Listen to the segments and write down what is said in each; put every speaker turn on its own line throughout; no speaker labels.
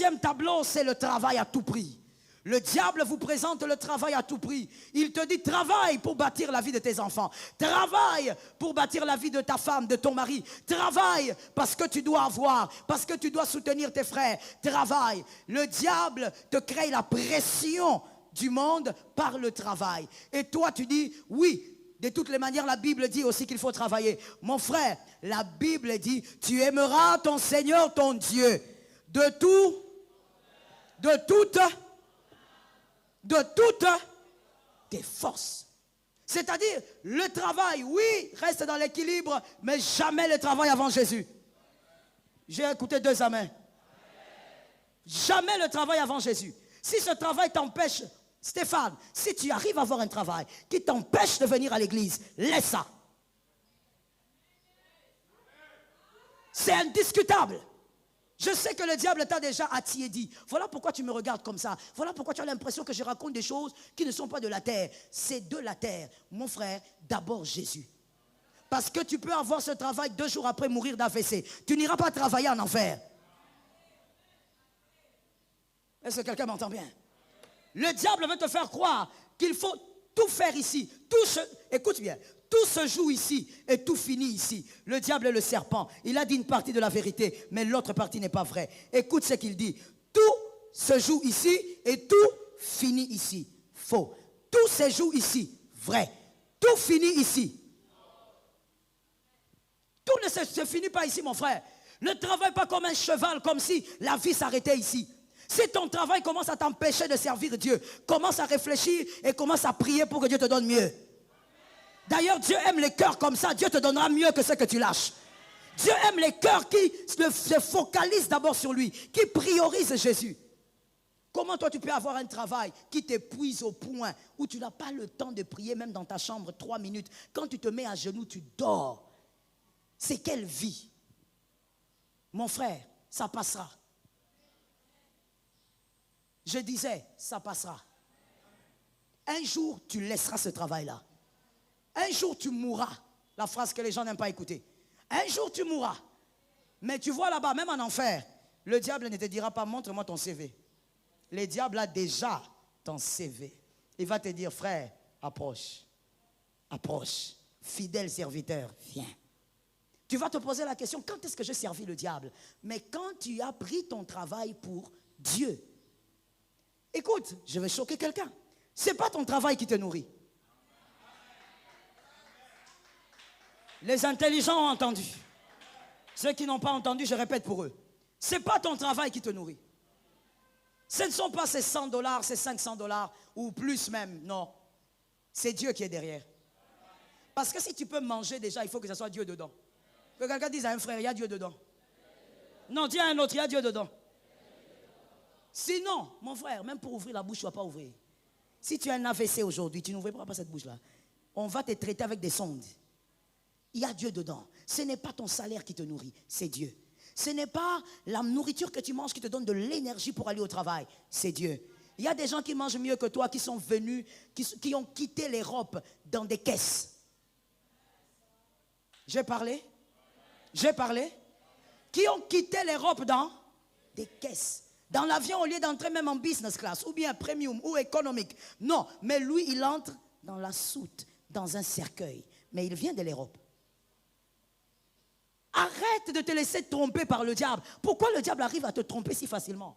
troisième tableau, c'est le travail à tout prix. Le diable vous présente le travail à tout prix. Il te dit, travaille pour bâtir la vie de tes enfants. Travaille pour bâtir la vie de ta femme, de ton mari. Travaille parce que tu dois avoir, parce que tu dois soutenir tes frères. Travaille. Le diable te crée la pression du monde par le travail. Et toi, tu dis, oui, de toutes les manières, la Bible dit aussi qu'il faut travailler. Mon frère, la Bible dit, tu aimeras ton Seigneur, ton Dieu, de toutes tes forces. C'est-à-dire, le travail, oui, reste dans l'équilibre, mais jamais le travail avant Jésus. J'ai écouté 2 amens. Jamais le travail avant Jésus. Si ce travail t'empêche, Stéphane, si tu arrives à avoir un travail qui t'empêche de venir à l'église, laisse ça. C'est indiscutable. Je sais que le diable t'a déjà attiédi. Voilà pourquoi tu me regardes comme ça. Voilà pourquoi tu as l'impression que je raconte des choses qui ne sont pas de la terre. C'est de la terre. Mon frère, d'abord Jésus. Parce que tu peux avoir ce travail 2 jours après mourir d'AVC. Tu n'iras pas travailler en enfer. Est-ce que quelqu'un m'entend bien? Le diable veut te faire croire qu'il faut tout faire ici. Écoute bien. Tout se joue ici et tout finit ici. Le diable est le serpent. Il a dit une partie de la vérité, mais l'autre partie n'est pas vraie. Écoute ce qu'il dit. Tout se joue ici et tout finit ici. Faux. Tout se joue ici. Vrai. Tout finit ici. Tout ne se finit pas ici, mon frère. Ne travaille pas comme un cheval, comme si la vie s'arrêtait ici. Si ton travail commence à t'empêcher de servir Dieu, commence à réfléchir et commence à prier pour que Dieu te donne mieux. D'ailleurs, Dieu aime les cœurs comme ça. Dieu te donnera mieux que ce que tu lâches. Dieu aime les cœurs qui se focalisent d'abord sur lui, qui priorisent Jésus. Comment toi tu peux avoir un travail qui t'épuise au point où tu n'as pas le temps de prier même dans ta chambre 3 minutes. Quand tu te mets à genoux, tu dors. C'est quelle vie? Mon frère, ça passera. Je disais, ça passera. Un jour, tu laisseras ce travail-là. Un jour, tu mourras. La phrase que les gens n'aiment pas écouter. Un jour, tu mourras. Mais tu vois là-bas, même en enfer, le diable ne te dira pas, montre-moi ton CV. Le diable a déjà ton CV. Il va te dire, frère, approche. Approche. Fidèle serviteur, viens. Tu vas te poser la question, quand est-ce que je servis le diable? Mais quand tu as pris ton travail pour Dieu. Écoute, je vais choquer quelqu'un. Ce n'est pas ton travail qui te nourrit. Les intelligents ont entendu. Ceux qui n'ont pas entendu, je répète pour eux. Ce n'est pas ton travail qui te nourrit. Ce ne sont pas ces $100, ces $500 ou plus même, non. C'est Dieu qui est derrière. Parce que si tu peux manger déjà, il faut que ce soit Dieu dedans. Que quelqu'un dise à un frère, il y a Dieu dedans. Non, dis à un autre, il y a Dieu dedans. Sinon, mon frère, même pour ouvrir la bouche, tu ne vas pas ouvrir. Si tu as un AVC aujourd'hui, tu n'ouvriras pas cette bouche-là. On va te traiter avec des sondes. Il y a Dieu dedans. Ce n'est pas ton salaire qui te nourrit, c'est Dieu. Ce n'est pas la nourriture que tu manges qui te donne de l'énergie pour aller au travail, c'est Dieu. Il y a des gens qui mangent mieux que toi, qui sont venus, qui ont quitté l'Europe dans des caisses. J'ai parlé? J'ai parlé? Qui ont quitté l'Europe dans des caisses. Dans l'avion, au lieu d'entrer même en business class, ou bien premium, ou économique. Non, mais lui, il entre dans la soute, dans un cercueil. Mais il vient de l'Europe. Arrête de te laisser tromper par le diable. Pourquoi le diable arrive à te tromper si facilement?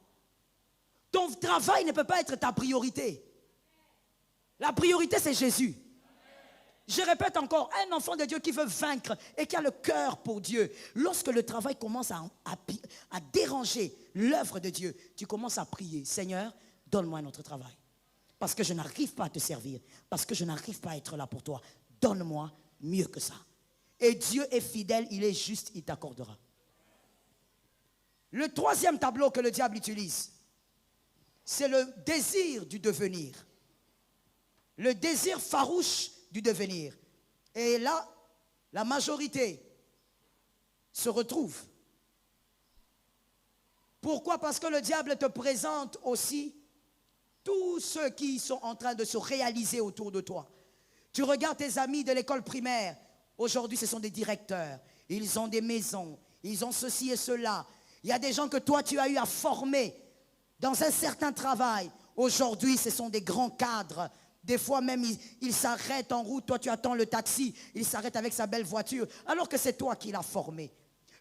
Ton travail ne peut pas être ta priorité. La priorité, c'est Jésus. Je répète encore, un enfant de Dieu qui veut vaincre et qui a le cœur pour Dieu, lorsque le travail commence à déranger l'œuvre de Dieu, tu commences à prier, Seigneur, donne-moi un autre travail. Parce que je n'arrive pas à te servir, parce que je n'arrive pas à être là pour toi. Donne-moi mieux que ça. Et Dieu est fidèle, il est juste, il t'accordera. Le troisième tableau que le diable utilise, c'est le désir du devenir. Le désir farouche du devenir. Et là, la majorité se retrouve. Pourquoi? Parce que le diable te présente aussi tous ceux qui sont en train de se réaliser autour de toi. Tu regardes tes amis de l'école primaire. Aujourd'hui, ce sont des directeurs. Ils ont des maisons. Ils ont ceci et cela. Il y a des gens que toi, tu as eu à former Dans un certain travail, aujourd'hui, ce sont des grands cadres. Des fois même, ils s'arrêtent en route. Toi, tu attends le taxi. Il s'arrête avec sa belle voiture. Alors que c'est toi qui l'as formé.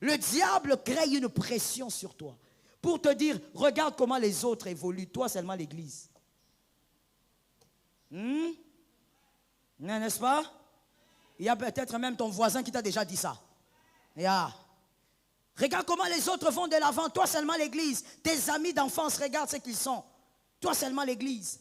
Le diable crée une pression sur toi. Pour te dire, regarde comment les autres évoluent. Toi, seulement l'église. N'est-ce pas? Il y a peut-être même ton voisin qui t'a déjà dit ça. Yeah. Regarde comment les autres vont de l'avant. Toi, seulement l'église. Tes amis d'enfance, regarde ce qu'ils sont. Toi, seulement l'église.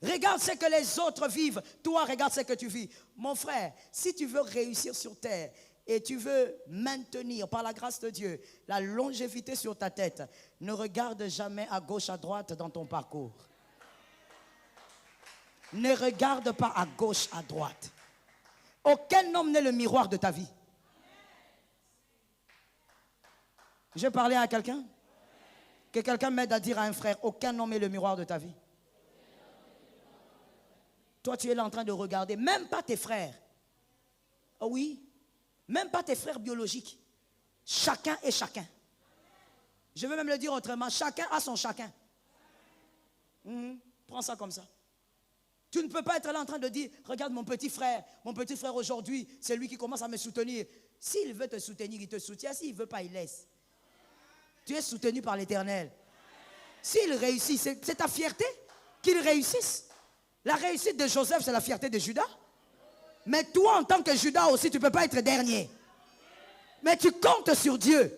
Regarde ce que les autres vivent. Toi, regarde ce que tu vis. Mon frère, si tu veux réussir sur terre et tu veux maintenir, par la grâce de Dieu, la longévité sur ta tête, ne regarde jamais à gauche, à droite dans ton parcours. Ne regarde pas à gauche, à droite. Aucun homme n'est le miroir de ta vie. J'ai parlé à quelqu'un? Que quelqu'un m'aide à dire à un frère, aucun homme n'est le miroir de ta vie. Toi, tu es là en train de regarder, même pas tes frères. Oh oui, même pas tes frères biologiques. Chacun est chacun. Je veux même le dire autrement, chacun a son chacun. Prends ça comme ça. Tu ne peux pas être là en train de dire, regarde mon petit frère aujourd'hui, c'est lui qui commence à me soutenir. S'il veut te soutenir, il te soutient. S'il ne veut pas, il laisse. Tu es soutenu par l'Éternel. S'il réussit, c'est ta fierté qu'il réussisse. La réussite de Joseph, c'est la fierté de Judas. Mais toi, en tant que Judas aussi, tu ne peux pas être dernier. Mais tu comptes sur Dieu.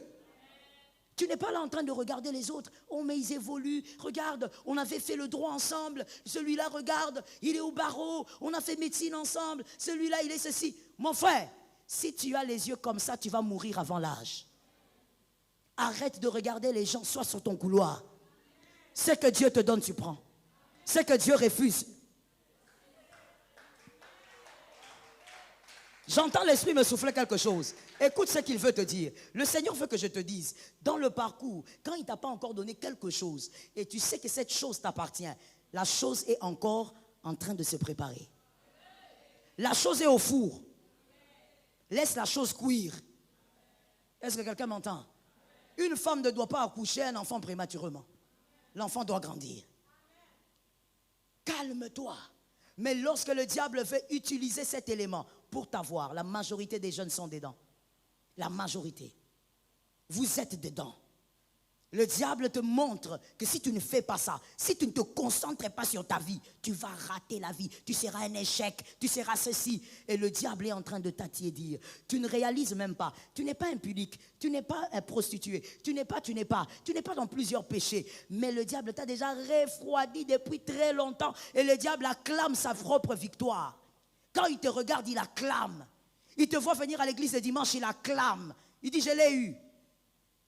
Tu n'es pas là en train de regarder les autres. Oh, mais ils évoluent. Regarde, on avait fait le droit ensemble. Celui-là, regarde, il est au barreau. On a fait médecine ensemble. Celui-là, il est ceci. Mon frère, si tu as les yeux comme ça, tu vas mourir avant l'âge. Arrête de regarder les gens, sois sur ton couloir. Ce que Dieu te donne, tu prends. Ce que Dieu refuse. J'entends l'Esprit me souffler quelque chose. Écoute ce qu'il veut te dire. Le Seigneur veut que je te dise, dans le parcours, quand il ne t'a pas encore donné quelque chose, et tu sais que cette chose t'appartient, la chose est encore en train de se préparer. La chose est au four. Laisse la chose cuire. Est-ce que quelqu'un m'entend? Une femme ne doit pas accoucher un enfant prématurément. L'enfant doit grandir. Calme-toi. Mais lorsque le diable veut utiliser cet élément pour t'avoir, la majorité des jeunes sont dedans. La majorité. Vous êtes dedans. Le diable te montre que si tu ne fais pas ça, si tu ne te concentres pas sur ta vie, tu vas rater la vie, tu seras un échec, tu seras ceci. Et le diable est en train de t'attiédir. Tu ne réalises même pas. Tu n'es pas impudique, tu n'es pas un prostitué, tu n'es pas dans plusieurs péchés. Mais le diable t'a déjà refroidi depuis très longtemps et le diable acclame sa propre victoire. Quand il te regarde, il acclame. Il te voit venir à l'église le dimanche, il acclame. Il dit, je l'ai eu.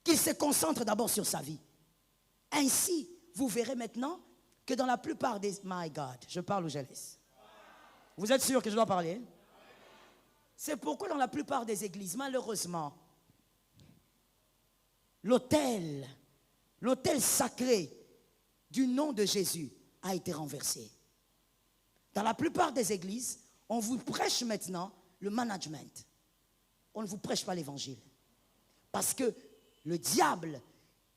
Qu'il se concentre d'abord sur sa vie. Ainsi, vous verrez maintenant que dans la plupart des... My God, je parle ou je laisse? Vous êtes sûr que je dois parler? C'est pourquoi dans la plupart des églises, malheureusement, l'autel sacré du nom de Jésus a été renversé. Dans la plupart des églises, on vous prêche maintenant le management. On ne vous prêche pas l'évangile. Parce que le diable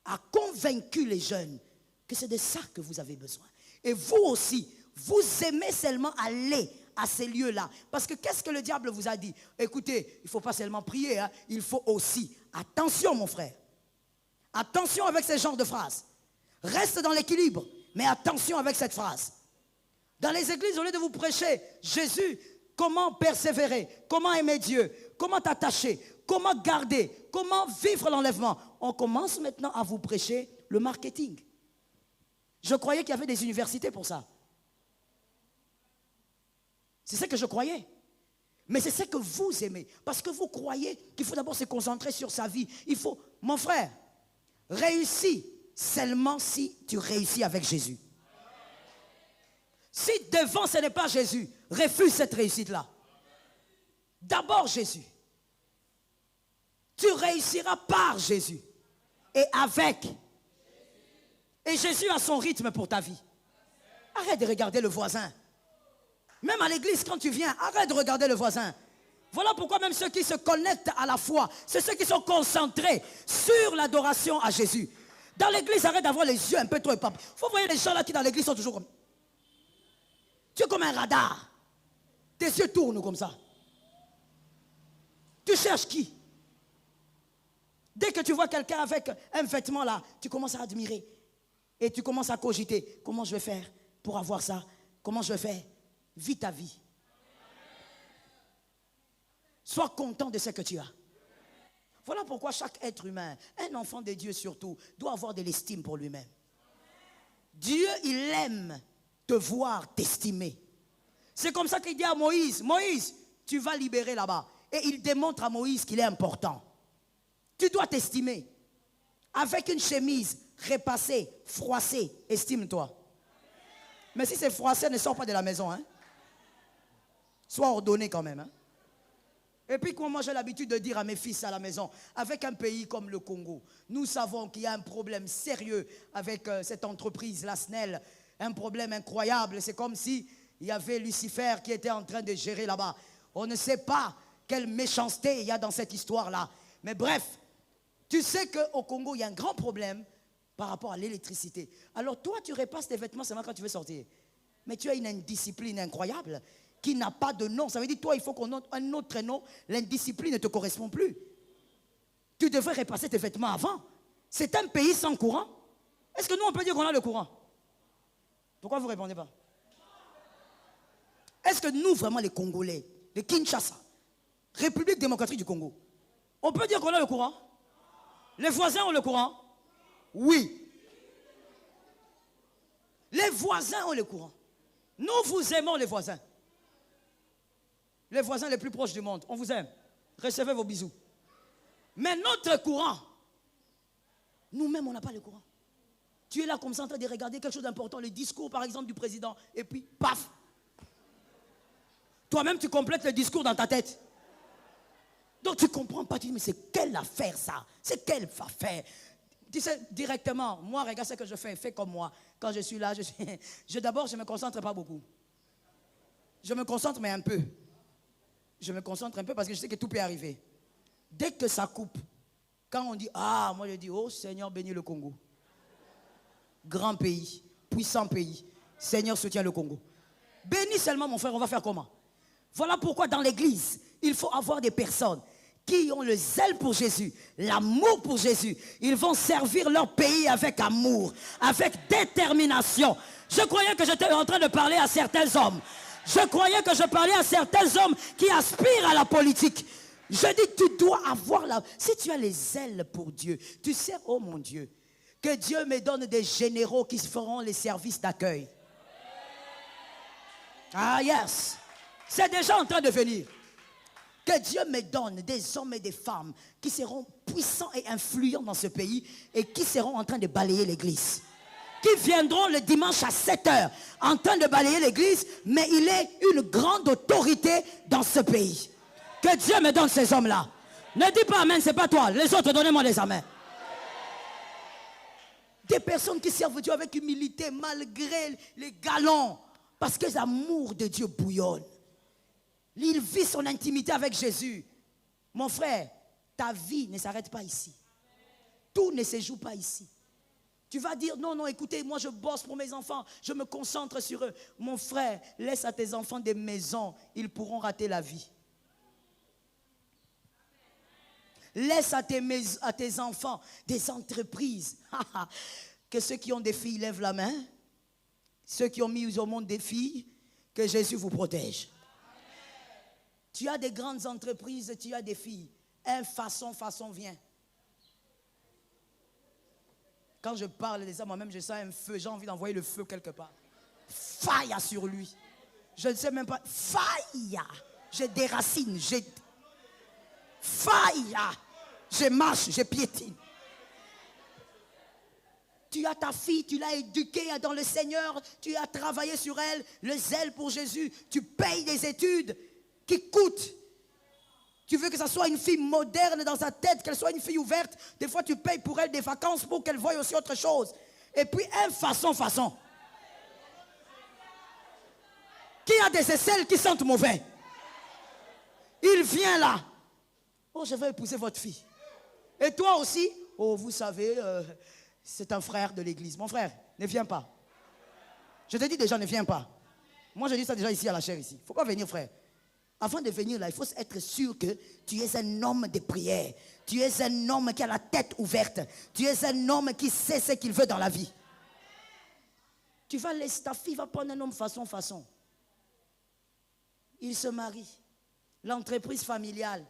a convaincu les jeunes que c'est de ça que vous avez besoin. Et vous aussi, vous aimez seulement aller à ces lieux-là. Parce que qu'est-ce que le diable vous a dit? Écoutez, il ne faut pas seulement prier, hein, il faut aussi. Attention mon frère. Attention avec ce genre de phrases. Reste dans l'équilibre, mais attention avec cette phrase. Dans les églises, au lieu de vous prêcher Jésus, comment persévérer, comment aimer Dieu, comment t'attacher, comment garder, comment vivre l'enlèvement, on commence maintenant à vous prêcher le marketing. Je croyais qu'il y avait des universités pour ça. C'est ce que je croyais. Mais c'est ce que vous aimez. Parce que vous croyez qu'il faut d'abord se concentrer sur sa vie. Il faut, mon frère, réussis seulement si tu réussis avec Jésus. Si devant ce n'est pas Jésus, refuse cette réussite-là. D'abord Jésus. Tu réussiras par Jésus et avec. Et Jésus a son rythme pour ta vie. Arrête de regarder le voisin. Même à l'église, quand tu viens, arrête de regarder le voisin. Voilà pourquoi même ceux qui se connectent à la foi, c'est ceux qui sont concentrés sur l'adoration à Jésus. Dans l'église, arrête d'avoir les yeux un peu trop épais. Il faut voir les gens là qui dans l'église sont toujours comme... Tu es comme un radar. Tes yeux tournent comme ça. Tu cherches qui? Dès que tu vois quelqu'un avec un vêtement là, tu commences à admirer. Et tu commences à cogiter. Comment je vais faire pour avoir ça? Comment je vais faire? Vis ta vie. Sois content de ce que tu as. Voilà pourquoi chaque être humain, un enfant de Dieu surtout, doit avoir de l'estime pour lui-même. Dieu, il aime te voir t'estimer. C'est comme ça qu'il dit à Moïse, Moïse, tu vas libérer là-bas. Et il démontre à Moïse qu'il est important. Tu dois t'estimer. Avec une chemise repassée, froissée, estime-toi. Mais si c'est froissé, ne sors pas de la maison. Hein? Sois ordonné quand même. Hein? Et puis, comme moi j'ai l'habitude de dire à mes fils à la maison, avec un pays comme le Congo, nous savons qu'il y a un problème sérieux avec cette entreprise, la SNEL, un problème incroyable. C'est comme si il y avait Lucifer qui était en train de gérer là-bas. On ne sait pas quelle méchanceté il y a dans cette histoire-là. Mais bref, tu sais qu'au Congo, il y a un grand problème par rapport à l'électricité. Alors toi, tu repasses tes vêtements seulement quand tu veux sortir. Mais tu as une indiscipline incroyable qui n'a pas de nom. Ça veut dire, toi, il faut qu'on ait un autre nom. L'indiscipline ne te correspond plus. Tu devrais repasser tes vêtements avant. C'est un pays sans courant. Est-ce que nous, on peut dire qu'on a le courant? Pourquoi vous ne répondez pas? Est-ce que nous, vraiment, les Congolais, les Kinshasa, République démocratique du Congo, on peut dire qu'on a le courant? Les voisins ont le courant? Oui. Les voisins ont le courant. Nous vous aimons les voisins. Les voisins les plus proches du monde, on vous aime. Recevez vos bisous. Mais notre courant, nous-mêmes, on n'a pas le courant. Tu es là comme ça en train de regarder quelque chose d'important, le discours par exemple du président, et puis paf. Toi-même, tu complètes le discours dans ta tête. Donc tu ne comprends pas, tu dis, mais c'est quelle affaire ça? C'est quelle affaire? Tu sais, directement, moi, regarde ce que je fais comme moi. Quand je suis là, d'abord, je ne me concentre pas beaucoup. Je me concentre, mais un peu. Je me concentre un peu parce que je sais que tout peut arriver. Dès que ça coupe, quand on dit, ah, moi je dis, oh Seigneur, bénis le Congo. Grand pays, puissant pays. Seigneur, soutiens le Congo. Bénis seulement mon frère, on va faire comment? Voilà pourquoi dans l'église, il faut avoir des personnes qui ont le zèle pour Jésus, l'amour pour Jésus. Ils vont servir leur pays avec amour, avec détermination. Je croyais que j'étais en train de parler à certains hommes. Je croyais que je parlais à certains hommes qui aspirent à la politique. Je dis, tu dois avoir la... Si tu as les ailes pour Dieu, tu sais, oh mon Dieu, que Dieu me donne des généraux qui feront les services d'accueil. Ah yes, c'est déjà en train de venir. Que Dieu me donne des hommes et des femmes qui seront puissants et influents dans ce pays et qui seront en train de balayer l'église. Qui viendront le dimanche à 7h en train de balayer l'église, mais il est une grande autorité dans ce pays. Que Dieu me donne ces hommes-là. Ne dis pas amen, c'est pas toi. Les autres, donnez-moi les amens. Des personnes qui servent Dieu avec humilité malgré les galons. Parce que l'amour de Dieu bouillonne. Il vit son intimité avec Jésus. Mon frère, ta vie ne s'arrête pas ici. Tout ne se joue pas ici. Tu vas dire, non, non, écoutez, moi je bosse pour mes enfants, je me concentre sur eux. Mon frère, laisse à tes enfants des maisons, ils pourront rater la vie. Laisse à tes enfants des entreprises. Que ceux qui ont des filles lèvent la main. Ceux qui ont mis au monde des filles, que Jésus vous protège. Tu as des grandes entreprises, tu as des filles. Un façon vient. Quand je parle de ça, moi-même, je sens un feu. J'ai envie d'envoyer le feu quelque part. Faille sur lui. Je ne sais même pas. Faille. Je déracine. Faille. Je marche, je piétine. Tu as ta fille, tu l'as éduquée dans le Seigneur. Tu as travaillé sur elle. Le zèle pour Jésus. Tu payes des études qui coûtent. Tu veux que ça soit une fille moderne dans sa tête, qu'elle soit une fille ouverte. Des fois, tu payes pour elle des vacances pour qu'elle voie aussi autre chose. Et puis, façon. Qui a des aisselles qui sentent mauvais? Il vient là. Oh, je vais épouser votre fille. Et toi aussi? Oh, vous savez, C'est un frère de l'église. Mon frère, ne viens pas. Je te dis déjà, ne viens pas. Moi, je dis ça déjà ici à la chaire ici. Il ne faut pas venir, frère. Avant de venir là, il faut être sûr que tu es un homme de prière. Tu es un homme qui a la tête ouverte. Tu es un homme qui sait ce qu'il veut dans la vie. Tu vas laisser ta fille, va prendre un homme façon. Il se marie. L'entreprise familiale.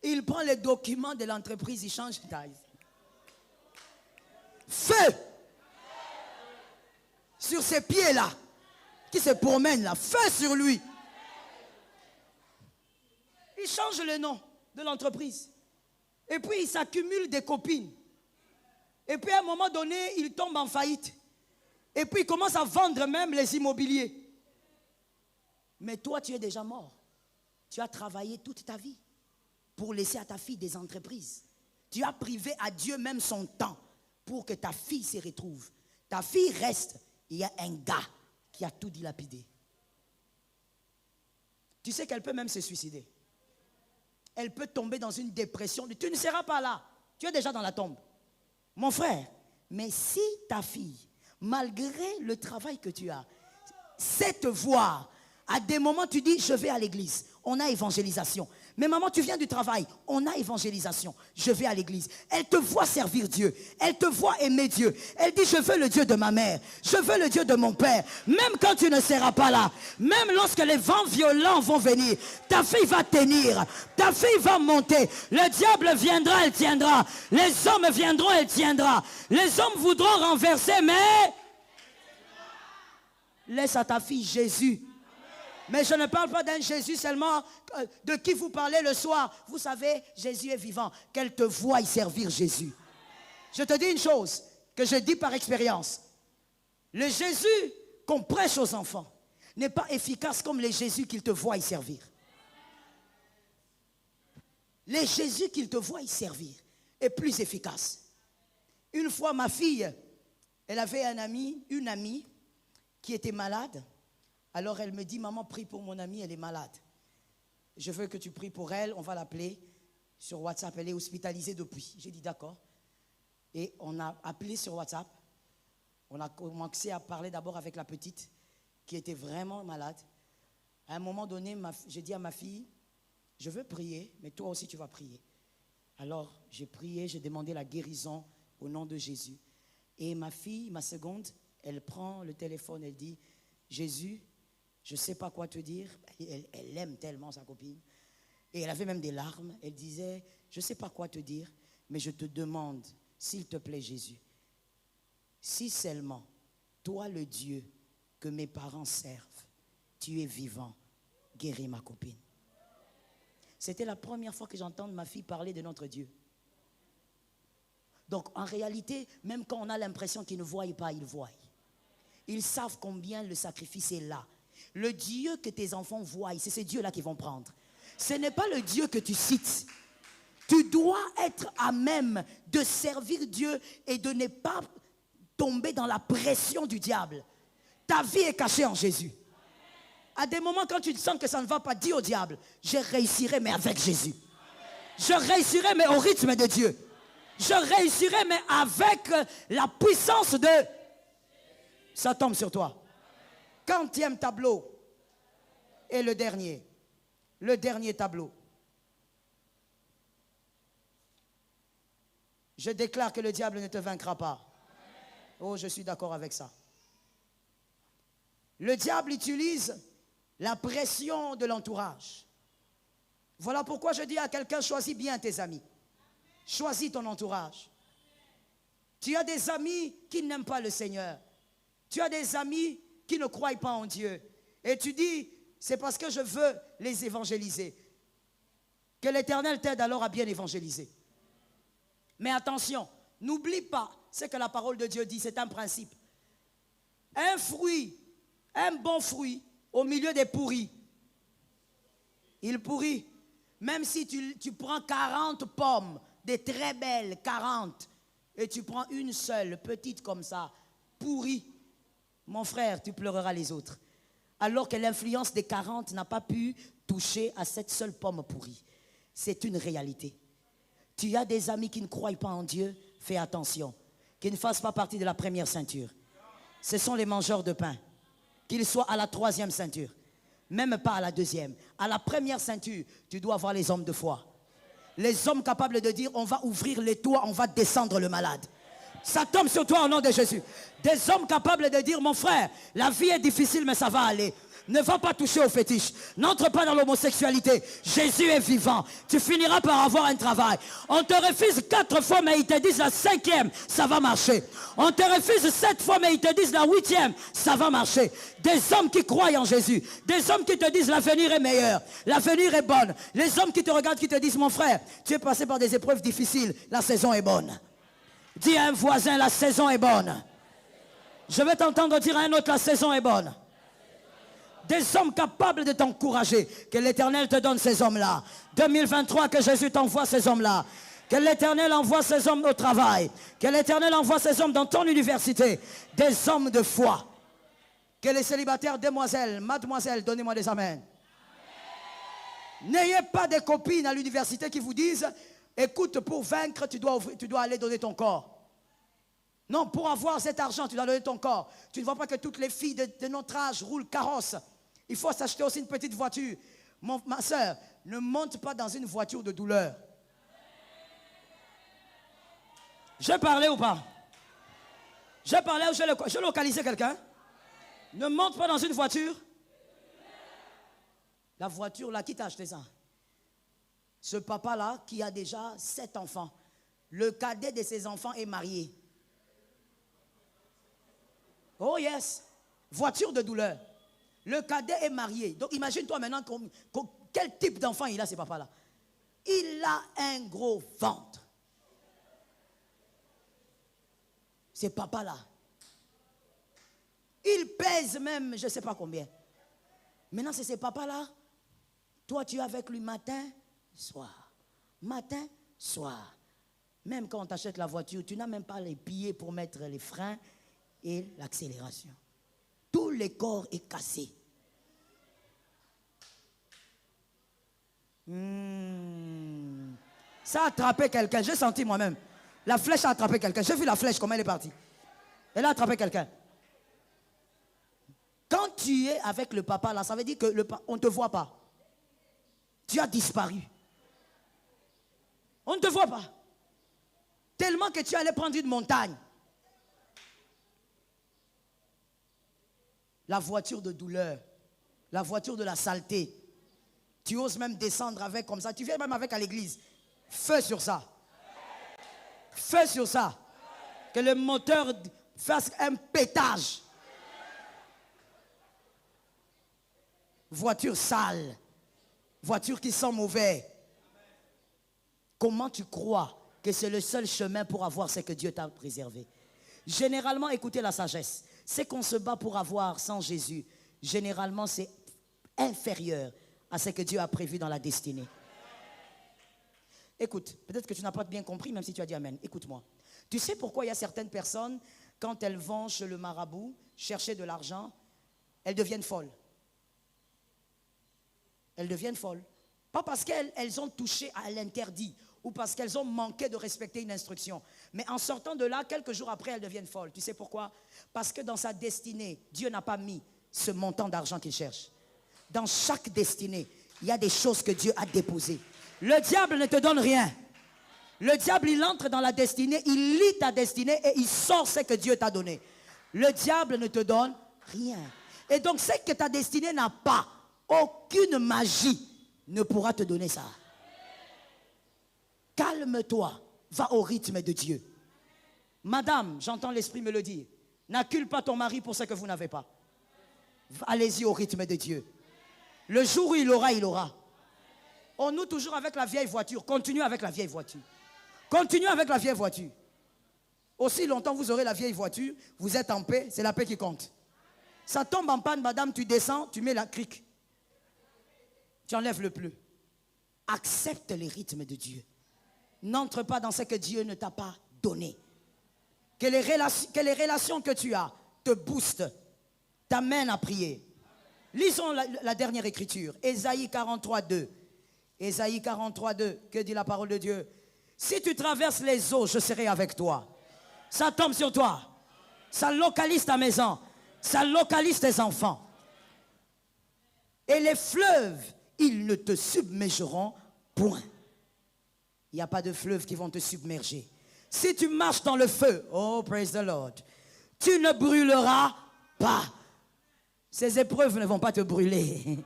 Il prend les documents de l'entreprise, il change de taille. Feu! Sur ces pieds-là, qui se promènent là, feu sur lui. Il change le nom de l'entreprise. Et puis il s'accumule des copines. Et puis à un moment donné, il tombe en faillite. Et puis il commence à vendre même les immobiliers. Mais toi, tu es déjà mort. Tu as travaillé toute ta vie pour laisser à ta fille des entreprises. Tu as privé à Dieu même son temps pour que ta fille se retrouve. Ta fille reste. Il y a un gars qui a tout dilapidé. Tu sais qu'elle peut même se suicider. Elle peut tomber dans une dépression. Tu ne seras pas là. Tu es déjà dans la tombe. Mon frère, mais si ta fille, malgré le travail que tu as, cette voix, à des moments tu dis, je vais à l'église, on a évangélisation. Mais maman, tu viens du travail, on a évangélisation, je vais à l'église. Elle te voit servir Dieu, elle te voit aimer Dieu. Elle dit, je veux le Dieu de ma mère, je veux le Dieu de mon père. Même quand tu ne seras pas là, même lorsque les vents violents vont venir, ta fille va tenir, ta fille va monter. Le diable viendra, elle tiendra. Les hommes viendront, elle tiendra. Les hommes voudront renverser, mais laisse à ta fille Jésus. Mais je ne parle pas d'un Jésus seulement de qui vous parlez le soir. Vous savez, Jésus est vivant. Qu'elle te voie y servir Jésus. Je te dis une chose que je dis par expérience. Le Jésus qu'on prêche aux enfants n'est pas efficace comme les Jésus qu'ils te voient y servir. Les Jésus qu'ils te voient y servir est plus efficace. Une fois, ma fille, elle avait une amie qui était malade. Alors elle me dit, maman, prie pour mon amie, elle est malade. Je veux que tu pries pour elle, on va l'appeler sur WhatsApp, elle est hospitalisée depuis. J'ai dit d'accord. Et on a appelé sur WhatsApp. On a commencé à parler d'abord avec la petite qui était vraiment malade. À un moment donné, j'ai dit à ma fille, je veux prier, mais toi aussi tu vas prier. Alors j'ai prié, j'ai demandé la guérison au nom de Jésus. Et ma fille, ma seconde, elle prend le téléphone, elle dit, Jésus, je ne sais pas quoi te dire. Elle aime tellement sa copine. Et elle avait même des larmes. Elle disait, je ne sais pas quoi te dire, mais je te demande, s'il te plaît Jésus, si seulement, toi le Dieu que mes parents servent, tu es vivant, guéris ma copine. C'était la première fois que j'entends ma fille parler de notre Dieu. Donc en réalité, même quand on a l'impression qu'ils ne voient pas, ils voient. Ils savent combien le sacrifice est là. Le Dieu que tes enfants voient, c'est ce Dieu-là qu'ils vont prendre. Ce n'est pas le Dieu que tu cites. Tu dois être à même de servir Dieu et de ne pas tomber dans la pression du diable. Ta vie est cachée en Jésus. À des moments quand tu sens que ça ne va pas, dis au diable, je réussirai mais avec Jésus. Je réussirai mais au rythme de Dieu. Je réussirai mais avec la puissance de... Ça tombe sur toi. 40e tableau et le dernier tableau. Je déclare que le diable ne te vaincra pas. Oh, je suis d'accord avec ça. Le diable utilise la pression de l'entourage. Voilà pourquoi je dis à quelqu'un, choisis bien tes amis. Choisis ton entourage. Tu as des amis qui n'aiment pas le Seigneur. Tu as des amis qui ne croient pas en Dieu. Et tu dis, c'est parce que je veux les évangéliser. Que l'Éternel t'aide alors à bien évangéliser. Mais attention, n'oublie pas ce que la parole de Dieu dit, c'est un principe. Un fruit, un bon fruit, au milieu des pourris, il pourrit. Même si tu prends 40 pommes, des très belles, 40, et tu prends une seule, petite comme ça, pourrie, mon frère, tu pleureras les autres. Alors que l'influence des 40 n'a pas pu toucher à cette seule pomme pourrie. c'est une réalité. Tu as des amis qui ne croient pas en Dieu, fais attention. Qu'ils ne fassent pas partie de la première ceinture. Ce sont les mangeurs de pain. Qu'ils soient à la 3e ceinture. Même pas à la 2e. À la première ceinture, tu dois avoir les hommes de foi. Les hommes capables de dire, on va ouvrir les toits, on va descendre le malade. Ça tombe sur toi au nom de Jésus. Des hommes capables de dire, mon frère, la vie est difficile, mais ça va aller. Ne va pas toucher aux fétiches. N'entre pas dans l'homosexualité. Jésus est vivant. Tu finiras par avoir un travail. On te refuse 4 fois, mais ils te disent la 5e, ça va marcher. On te refuse 7 fois, mais ils te disent la 8e, ça va marcher. Des hommes qui croient en Jésus. Des hommes qui te disent l'avenir est meilleur. L'avenir est bonne. Les hommes qui te regardent, qui te disent, mon frère, tu es passé par des épreuves difficiles. La saison est bonne. Dis à un voisin, la saison est bonne. Je vais t'entendre dire à un autre, la saison est bonne. Des hommes capables de t'encourager. Que l'Éternel te donne ces hommes-là. 2023, que Jésus t'envoie ces hommes-là. Que l'Éternel envoie ces hommes au travail. Que l'Éternel envoie ces hommes dans ton université. Des hommes de foi. Que les célibataires, demoiselles, mademoiselles, donnez-moi des amens. N'ayez pas des copines à l'université qui vous disent, écoute, pour vaincre, tu dois aller donner ton corps. Non, pour avoir cet argent, tu dois donner ton corps. Tu ne vois pas que toutes les filles de notre âge roulent carrosse. Il faut s'acheter aussi une petite voiture. Ma soeur, ne monte pas dans une voiture de douleur. J'ai parlé ou pas? J'ai parlé ou j'ai localisé quelqu'un? Ne monte pas dans une voiture. La voiture là, qui t'a acheté ça? Ce papa-là qui a déjà 7 enfants. Le cadet de ses enfants est marié. Oh yes. Voiture de douleur. Le cadet est marié. Donc imagine-toi maintenant quel type d'enfant il a, ce papa-là. Il a un gros ventre. Ce papa-là. Il pèse même, je ne sais pas combien. Maintenant, c'est ce papa-là. Toi, tu es avec lui matin, soir. Matin, soir. Même quand on t'achète la voiture, tu n'as même pas les pieds pour mettre les freins et l'accélération. Tout le corps est cassé. Ça a attrapé quelqu'un. J'ai senti moi-même. La flèche a attrapé quelqu'un. J'ai vu la flèche, comment elle est partie. Elle a attrapé quelqu'un. Quand tu es avec le papa là, ça veut dire qu'on ne te voit pas. Tu as disparu. On ne te voit pas. Tellement que tu allais prendre une montagne. La voiture de douleur. La voiture de la saleté. Tu oses même descendre avec comme ça. Tu viens même avec à l'église. Feu sur ça. Feu sur ça. Que le moteur fasse un pétage. Voiture sale. Voiture qui sent mauvais. Comment tu crois que c'est le seul chemin pour avoir ce que Dieu t'a préservé? Généralement, écoutez la sagesse. C'est qu'on se bat pour avoir sans Jésus. Généralement, c'est inférieur à ce que Dieu a prévu dans la destinée. Écoute, peut-être que tu n'as pas bien compris, même si tu as dit Amen. Écoute-moi. Tu sais pourquoi il y a certaines personnes, quand elles vont chez le marabout, chercher de l'argent, elles deviennent folles. Elles deviennent folles. Pas parce qu'elles ont touché à l'interdit ou parce qu'elles ont manqué de respecter une instruction. Mais en sortant de là, quelques jours après, elles deviennent folles. Tu sais pourquoi? Parce que dans sa destinée, Dieu n'a pas mis ce montant d'argent qu'il cherche. Dans chaque destinée, il y a des choses que Dieu a déposées. Le diable ne te donne rien. Le diable, il entre dans la destinée, il lit ta destinée et il sort ce que Dieu t'a donné. Le diable ne te donne rien. Et donc, ce que ta destinée n'a pas, aucune magie ne pourra te donner ça. Calme-toi, va au rythme de Dieu. Madame, j'entends l'Esprit me le dire, n'accule pas ton mari pour ce que vous n'avez pas. Allez-y au rythme de Dieu. Le jour où il aura, il aura. On nous toujours avec la vieille voiture. Continue avec la vieille voiture. Continue avec la vieille voiture. Aussi longtemps vous aurez la vieille voiture, vous êtes en paix, c'est la paix qui compte. Ça tombe en panne, madame, tu descends, tu mets la crique. Tu enlèves le pneu. Accepte les rythmes de Dieu. N'entre pas dans ce que Dieu ne t'a pas donné. Que les relations que tu as te boostent, t'amènent à prier. Lisons la dernière écriture, Ésaïe 43, 2. Ésaïe 43, 2, que dit la parole de Dieu? Si tu traverses les eaux, je serai avec toi. Ça tombe sur toi. Ça localise ta maison. Ça localise tes enfants. Et les fleuves, ils ne te submergeront point. Il n'y a pas de fleuves qui vont te submerger. Si tu marches dans le feu, oh praise the Lord, tu ne brûleras pas. Ces épreuves ne vont pas te brûler.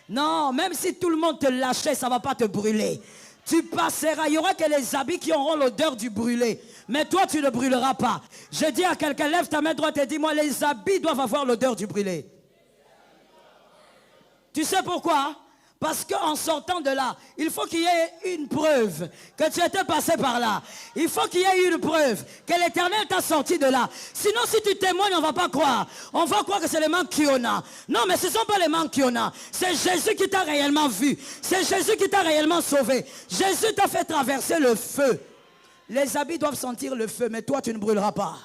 Non, même si tout le monde te lâchait, ça ne va pas te brûler. Tu passeras, il n'y aura que les habits qui auront l'odeur du brûlé. Mais toi, tu ne brûleras pas. Je dis à quelqu'un, lève ta main droite et dis-moi, les habits doivent avoir l'odeur du brûlé. Tu sais pourquoi? Parce qu'en sortant de là, il faut qu'il y ait une preuve que tu étais passé par là. Il faut qu'il y ait une preuve que l'Éternel t'a sorti de là. Sinon, si tu témoignes, on ne va pas croire. On va croire que c'est les manques qu'il y en a. Non, mais ce ne sont pas les manques qu'il y en a. C'est Jésus qui t'a réellement vu. C'est Jésus qui t'a réellement sauvé. Jésus t'a fait traverser le feu. Les habits doivent sentir le feu, mais toi, tu ne brûleras pas.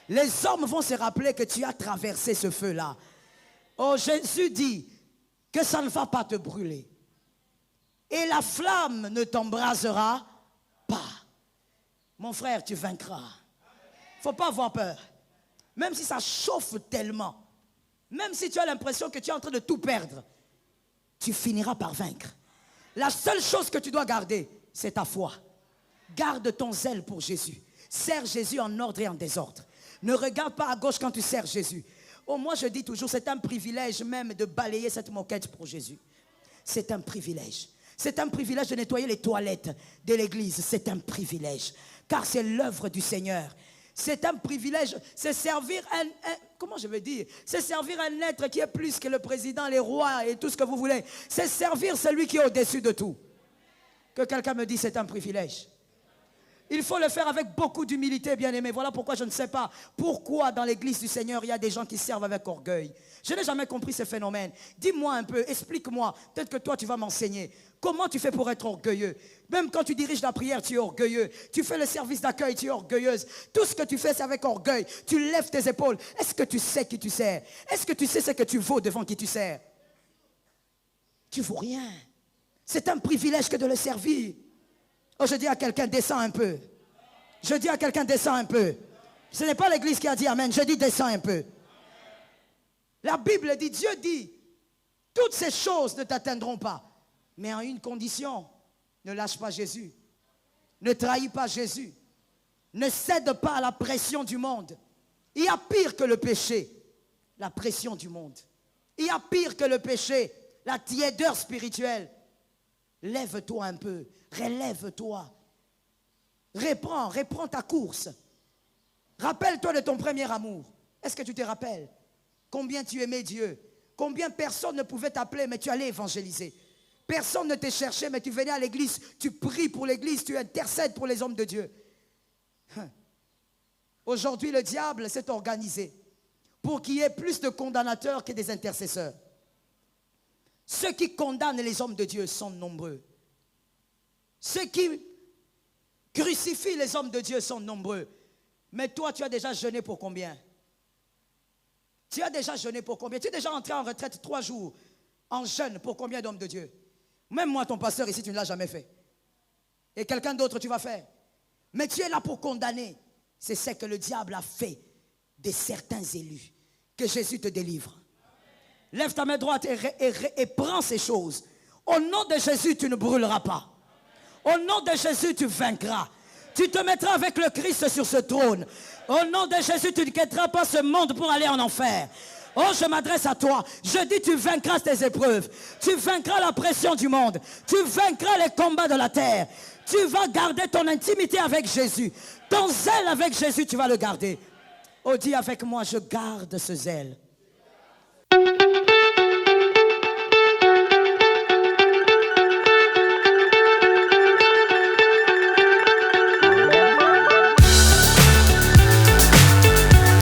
Les hommes vont se rappeler que tu as traversé ce feu-là. Oh, Jésus dit que ça ne va pas te brûler. Et la flamme ne t'embrasera pas. Mon frère, tu vaincras. Il ne faut pas avoir peur. Même si ça chauffe tellement, même si tu as l'impression que tu es en train de tout perdre, tu finiras par vaincre. La seule chose que tu dois garder, c'est ta foi. Garde ton zèle pour Jésus. Sers Jésus en ordre et en désordre. Ne regarde pas à gauche quand tu sers Jésus. Oh, moi je dis toujours, c'est un privilège même de balayer cette moquette pour Jésus. C'est un privilège. C'est un privilège de nettoyer les toilettes de l'église. C'est un privilège. Car c'est l'œuvre du Seigneur. C'est un privilège. C'est servir comment je veux dire? C'est servir un être qui est plus que le président, les rois et tout ce que vous voulez. C'est servir celui qui est au-dessus de tout. Que quelqu'un me dise, c'est un privilège. Il faut le faire avec beaucoup d'humilité, bien-aimé. Voilà pourquoi je ne sais pas pourquoi dans l'église du Seigneur, il y a des gens qui servent avec orgueil. Je n'ai jamais compris ce phénomène. Dis-moi un peu, explique-moi. Peut-être que toi, tu vas m'enseigner. Comment tu fais pour être orgueilleux? Même quand tu diriges la prière, tu es orgueilleux. Tu fais le service d'accueil, tu es orgueilleuse. Tout ce que tu fais, c'est avec orgueil. Tu lèves tes épaules. Est-ce que tu sais qui tu sers? Est-ce que tu sais ce que tu vaux devant qui tu sers? Tu ne vaux rien. C'est un privilège que de le servir. Oh, je dis à quelqu'un, descends un peu. Je dis à quelqu'un, descends un peu. Ce n'est pas l'église qui a dit amen. Je dis, descends un peu. La Bible dit, Dieu dit, toutes ces choses ne t'atteindront pas. Mais en une condition, ne lâche pas Jésus. Ne trahis pas Jésus. Ne cède pas à la pression du monde. Il y a pire que le péché, la pression du monde. Il y a pire que le péché, la tiédeur spirituelle. Lève-toi un peu, relève-toi. Reprends ta course. Rappelle-toi de ton premier amour. Est-ce que tu te rappelles combien tu aimais Dieu? Combien personne ne pouvait t'appeler, mais tu allais évangéliser. Personne ne te cherchait, mais tu venais à l'église. Tu pries pour l'église, tu intercèdes pour les hommes de Dieu. Aujourd'hui, le diable s'est organisé pour qu'il y ait plus de condamnateurs que des intercesseurs. Ceux qui condamnent les hommes de Dieu sont nombreux. Ceux qui crucifient les hommes de Dieu sont nombreux. Mais toi, tu as déjà jeûné pour combien? Tu as déjà jeûné pour combien? Tu es déjà entré en retraite 3 jours en jeûne pour combien d'hommes de Dieu? Même moi, ton pasteur ici, tu ne l'as jamais fait. Et quelqu'un d'autre, tu vas faire. Mais tu es là pour condamner. C'est ce que le diable a fait de certains élus. Que Jésus te délivre. Lève ta main droite et prends ces choses. Au nom de Jésus, tu ne brûleras pas. Au nom de Jésus, tu vaincras. Tu te mettras avec le Christ sur ce trône. Au nom de Jésus, tu ne quitteras pas ce monde pour aller en enfer. Oh, je m'adresse à toi. Je dis, tu vaincras tes épreuves. Tu vaincras la pression du monde. Tu vaincras les combats de la terre. Tu vas garder ton intimité avec Jésus. Ton zèle avec Jésus, tu vas le garder. Oh, dis avec moi, je garde ce zèle.